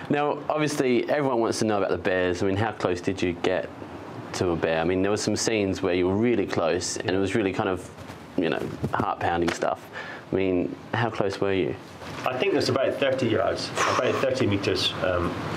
Now, obviously, everyone wants to know about the bears. I mean, how close did you get to a bear? I mean, there were some scenes where you were really close, and it was really kind of, you know, heart-pounding stuff. I mean, how close were you? I think it's about 30 yards, about 30 meters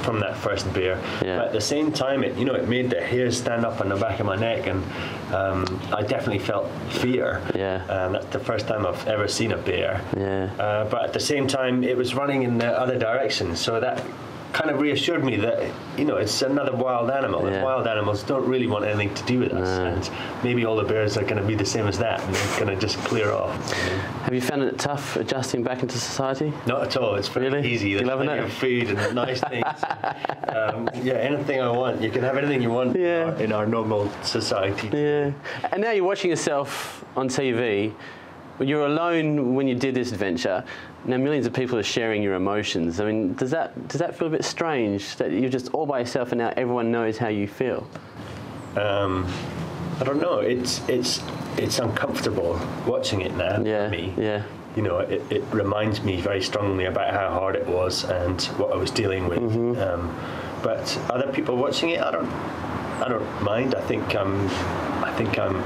from that first bear. Yeah. But at the same time, it made the hairs stand up on the back of my neck, and I definitely felt fear. Yeah. That's the first time I've ever seen a bear. Yeah. But at the same time, it was running in the other direction, so that kind of reassured me that, you know, it's another wild animal, and wild animals don't really want anything to do with us, and maybe all the bears are going to be the same as that, and they're going to just clear off. Have you found it tough adjusting back into society? Not at all. It's very easy. There's plenty of food and nice things. Yeah, anything I want. You can have anything you want in our normal society. Yeah. And now you're watching yourself on TV. You're alone when you did this adventure. Now millions of people are sharing your emotions. I mean, does that feel a bit strange that you're just all by yourself and now everyone knows how you feel? I don't know. It's uncomfortable watching it now for me. Yeah. You know, it reminds me very strongly about how hard it was and what I was dealing with. But other people watching it, I don't mind. I think I'm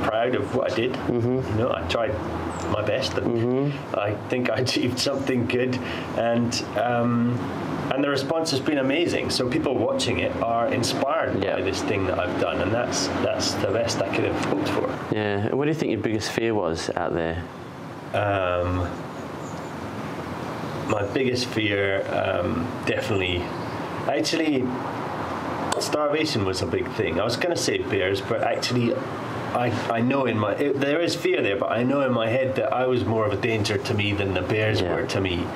proud of what I did. You know, I tried my best, and I think I achieved something good, and the response has been amazing. So people watching it are inspired by this thing that I've done, and that's the best I could have hoped for. Yeah. What do you think your biggest fear was out there? My biggest fear, definitely, actually, starvation was a big thing. I was going to say bears, but actually, I know there is fear there, but I know in my head that I was more of a danger to me than the bears were to me.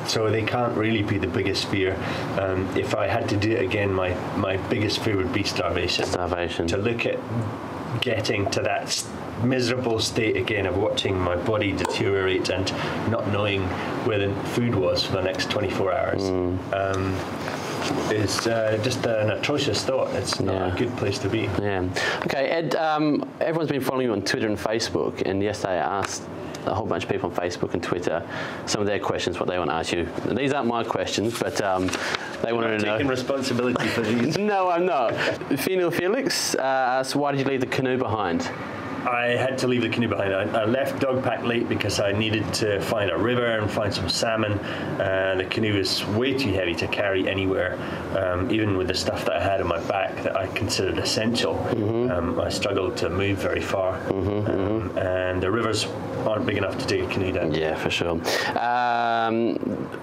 So they can't really be the biggest fear. If I had to do it again, my biggest fear would be starvation. Starvation. To look at getting to that miserable state again of watching my body deteriorate and not knowing where the food was for the next 24 hours. Is just an atrocious thought. It's not a good place to be. Yeah. Okay, Ed, everyone's been following you on Twitter and Facebook, and yesterday I asked a whole bunch of people on Facebook and Twitter some of their questions, what they want to ask you. These aren't my questions, but they wanted to know. Taking responsibility for these. No, I'm not. Fenil Felix asked, why did you leave the canoe behind? I had to leave the canoe behind. I left Dogpack late because I needed to find a river and find some salmon. The canoe is way too heavy to carry anywhere, even with the stuff that I had on my back that I considered essential. I struggled to move very far, and the rivers aren't big enough to take a canoe down. Yeah, for sure.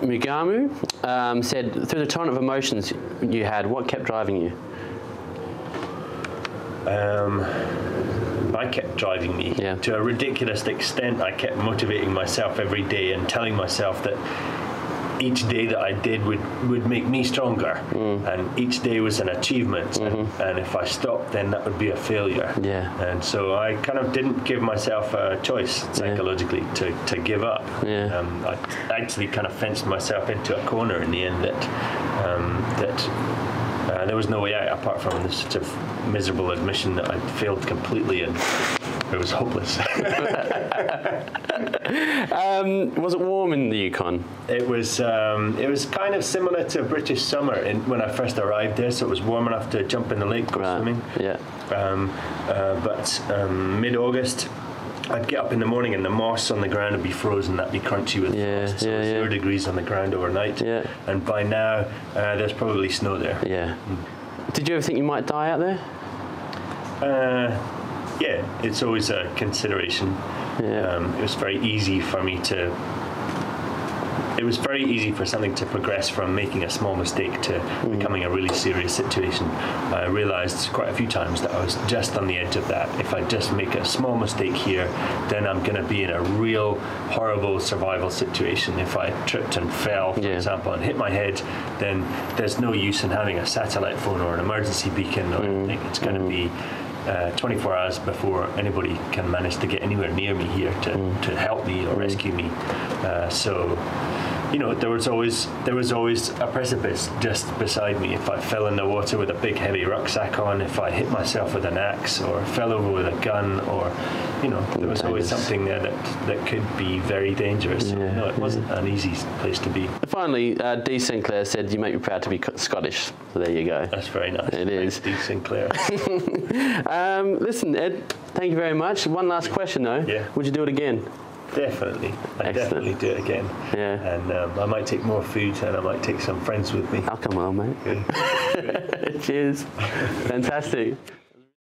Mugamu said, through the torrent of emotions you had, what kept driving you? I kept driving me to a ridiculous extent. I kept motivating myself every day and telling myself that each day that I did would make me stronger, and each day was an achievement, and if I stopped, then that would be a failure. And so I kind of didn't give myself a choice psychologically to give up. I actually kind of fenced myself into a corner in the end that there was no way out apart from this sort of miserable admission that I'd failed completely and it was hopeless. Was it warm in the Yukon? It was kind of similar to British summer when I first arrived there, so it was warm enough to jump in the lake, go swimming. But mid-August, I'd get up in the morning and the moss on the ground would be frozen, that'd be crunchy with frost. So 0 degrees on the ground overnight. And by now, there's probably snow there. Did you ever think you might die out there? Yeah, it's always a consideration. It was very easy for me to... It was very easy for something to progress from making a small mistake to becoming a really serious situation. I realized quite a few times that I was just on the edge of that. If I just make a small mistake here, then I'm going to be in a real horrible survival situation. If I tripped and fell, for example, and hit my head, then there's no use in having a satellite phone or an emergency beacon or anything. It's going to be 24 hours before anybody can manage to get anywhere near me here to help me or rescue me. So you know, there was always a precipice just beside me. If I fell in the water with a big heavy rucksack on, if I hit myself with an axe, or fell over with a gun, or, you know, there was always something there that could be very dangerous. Yeah, no, it wasn't an easy place to be. Finally, Dee Sinclair said, "You make me proud to be Scottish." So there you go. That's very nice. It is. Dee Sinclair. Listen, Ed, thank you very much. One last question though. Yeah. Would you do it again? Definitely. I definitely do it again. Yeah. And I might take more food, and I might take some friends with me. I'll come on, mate. Good. Cheers. Fantastic.